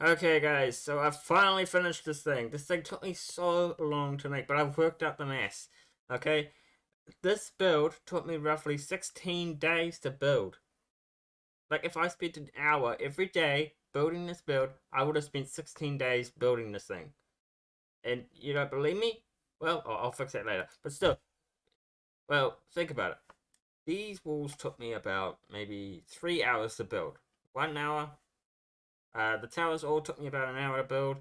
Okay, guys, so I've finally finished this thing. This thing took me so long to make, but I've worked out the mess. Okay, this build took me roughly 16 days to build. Like, if I spent an hour every day building this build, I would have spent 16 days building this thing. And you don't believe me? Well, I'll fix that later. But still, well, think about it. These walls took me about maybe 3 hours to build. 1 hour. The towers all took me about an hour to build.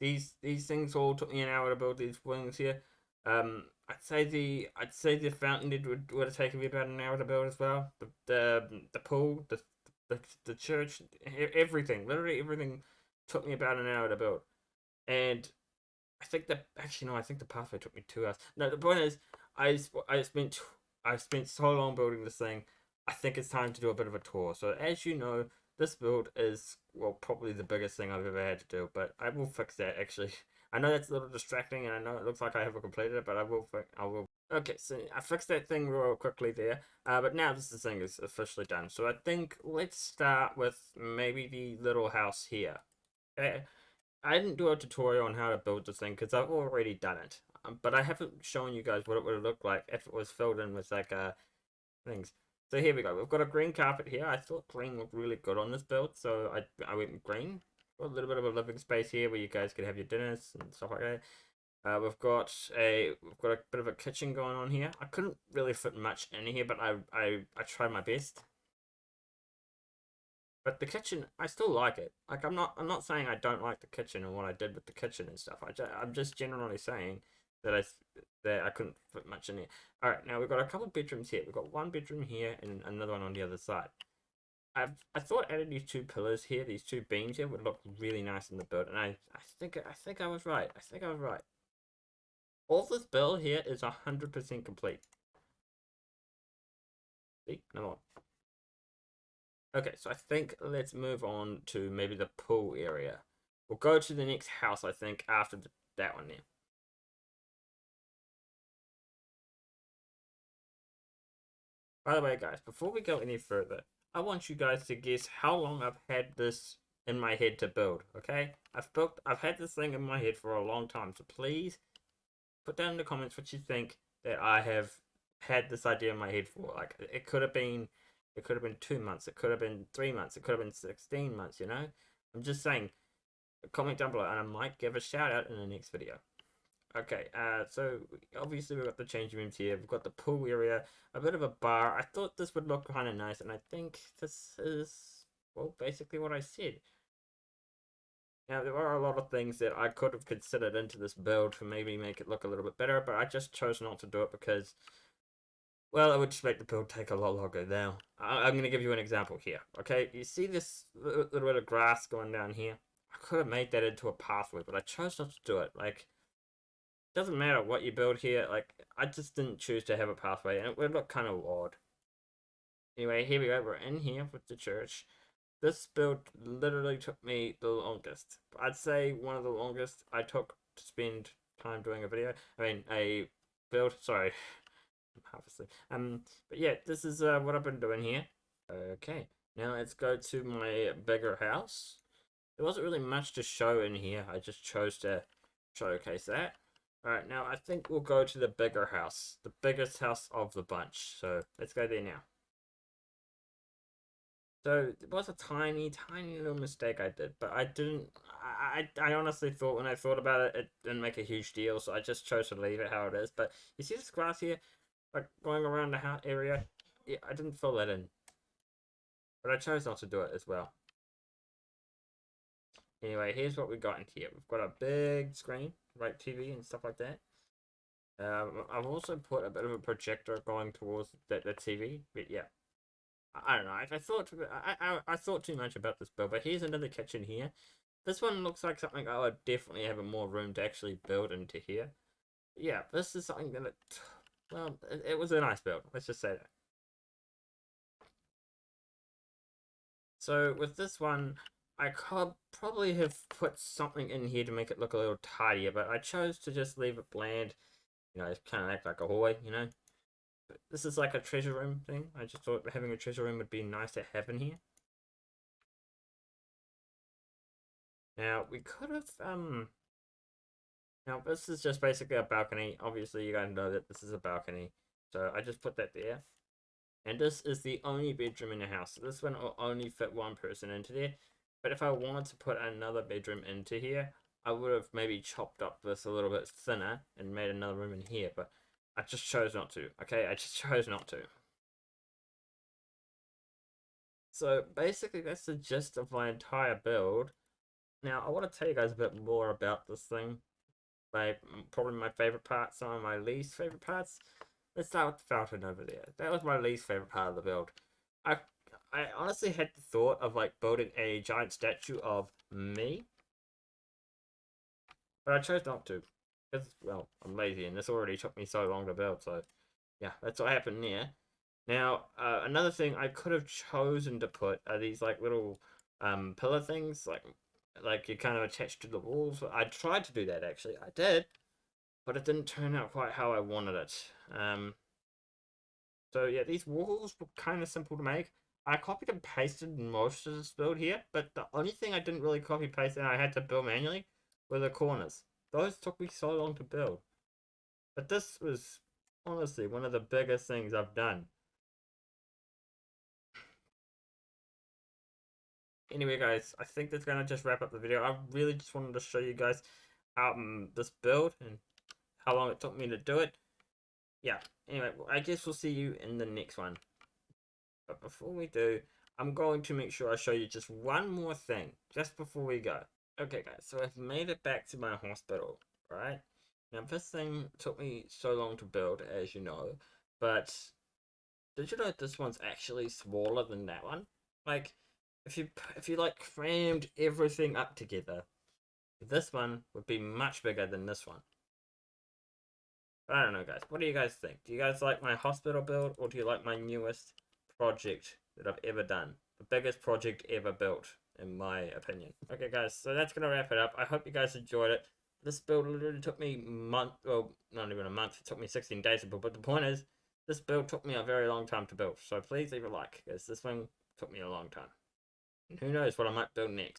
These things all took me an hour to build these wings here. I'd say the fountain would have taken me about an hour to build as well. The pool, the church, everything, literally everything, took me about an hour to build. And I think the pathway took me 2 hours. No, the point is, I I spent I spent so long building this thing. I think it's time to do a bit of a tour. So as you know, this build is, well, probably the biggest thing I've ever had to do. But I will fix that actually. I know that's a little distracting, and I know it looks like I haven't completed it, but I will. I will. Okay, so I fixed that thing real quickly there. But now this thing is officially done. So I think let's start with maybe the little house here. Okay, I didn't do a tutorial on how to build this thing because I've already done it. But I haven't shown you guys what it would look like if it was filled in with like things. So here we go. We've got a green carpet here. I thought green looked really good on this build, so I went with green. Got a little bit of a living space here where you guys could have your dinners and stuff like that. We've got a bit of a kitchen going on here. I couldn't really fit much in here, but I tried my best. But the kitchen, I still like it. Like I'm not saying I don't like the kitchen and what I did with the kitchen and stuff. I'm just generally saying that I couldn't fit much in here. All right, now we've got a couple of bedrooms here. We've got one bedroom here and another one on the other side. I thought adding these two pillars here, these two beams here, would look really nice in the build, and I think I was right. I think I was right. All this build here is 100% complete. See, no more. Okay, so I think let's move on to maybe the pool area. We'll go to the next house, I think, after that one there. By the way, guys, before we go any further, I want you guys to guess how long I've had this in my head to build, okay? I've had this thing in my head for a long time, so please put down in the comments what you think that I have had this idea in my head for. Like, it could have been 2 months, it could have been 3 months, it could have been 16 months, you know? I'm just saying, comment down below and I might give a shout out in the next video. Okay, so obviously we've got the change rooms here, we've got the pool area, a bit of a bar. I thought this would look kind of nice, and I think this is, well, basically what I said. Now, there are a lot of things that I could have considered into this build to maybe make it look a little bit better, but I just chose not to do it because, well, it would just make the build take a lot longer. Now, I'm going to give you an example here, okay? You see this little bit of grass going down here? I could have made that into a pathway, but I chose not to do it. Like, doesn't matter what you build here. Like, I just didn't choose to have a pathway, and it would look kind of odd. Anyway, here we go. We're in here with the church. This build literally took me the longest. I'd say one of the longest I took to spend time doing a video. I mean, a build. Sorry, I'm half asleep. But yeah, this is what I've been doing here. Okay, now let's go to my bigger house. There wasn't really much to show in here. I just chose to showcase that. Alright, now I think we'll go to the bigger house. The biggest house of the bunch. So let's go there now. So it was a tiny, tiny little mistake I did, but I didn't. I honestly thought when I thought about it, it didn't make a huge deal, so I just chose to leave it how it is. But you see this grass here, like going around the house area? Yeah, I didn't fill that in, but I chose not to do it as well. Anyway, here's what we got in here. We've got a big screen, right, TV and stuff like that. I've also put a bit of a projector going towards the TV, but yeah, I don't know. I thought too much about this build, but here's another kitchen here. This one looks like something I would definitely have more room to actually build into here. Yeah, this is something that it was a nice build. Let's just say that. So with this one, I could probably have put something in here to make it look a little tidier, but I chose to just leave it bland. You know, it's kind of act like a hallway, you know. But this is like a treasure room thing. I just thought having a treasure room would be nice to have in here. Now we could have now this is just basically a balcony. Obviously you guys know that this is a balcony. So I just put that there. And this is the only bedroom in the house. So this one will only fit one person into there. But if I wanted to put another bedroom into here, I would have maybe chopped up this a little bit thinner and made another room in here. But I just chose not to. Okay, I just chose not to. So basically that's the gist of my entire build. Now I want to tell you guys a bit more about this thing. My probably my favorite part, some of my least favorite parts. Let's start with the fountain over there. That was my least favorite part of the build. I I honestly had the thought of like building a giant statue of me, but I chose not to. Because well, I'm lazy and this already took me so long to build, so yeah, that's what happened there. Now, another thing I could have chosen to put are these like little pillar things, like you kind of attached to the walls. I tried to do that actually, I did, but it didn't turn out quite how I wanted it. So yeah, these walls were kind of simple to make. I copied and pasted most of this build here, but the only thing I didn't really copy paste and I had to build manually were the corners. Those took me so long to build. But this was honestly one of the biggest things I've done. Anyway, guys, I think that's gonna just wrap up the video. I really just wanted to show you guys this build and how long it took me to do it. Yeah. Anyway, I guess we'll see you in the next one. But before we do, I'm going to make sure I show you just one more thing just before we go. Okay, guys, so I've made it back to my hospital, right? Now, this thing took me so long to build, as you know, but did you know this one's actually smaller than that one? Like, if you like crammed everything up together, this one would be much bigger than this one. I don't know, guys. What do you guys think? Do you guys like my hospital build, or do you like my newest project that I've ever done? The biggest project ever built, in my opinion. Okay, guys, so that's gonna wrap it up. I hope you guys enjoyed it. This build literally took me a month, well, not even a month, it took me 16 days to build, but the point is, this build took me a very long time to build, so please leave a like, because this one took me a long time. And who knows what I might build next.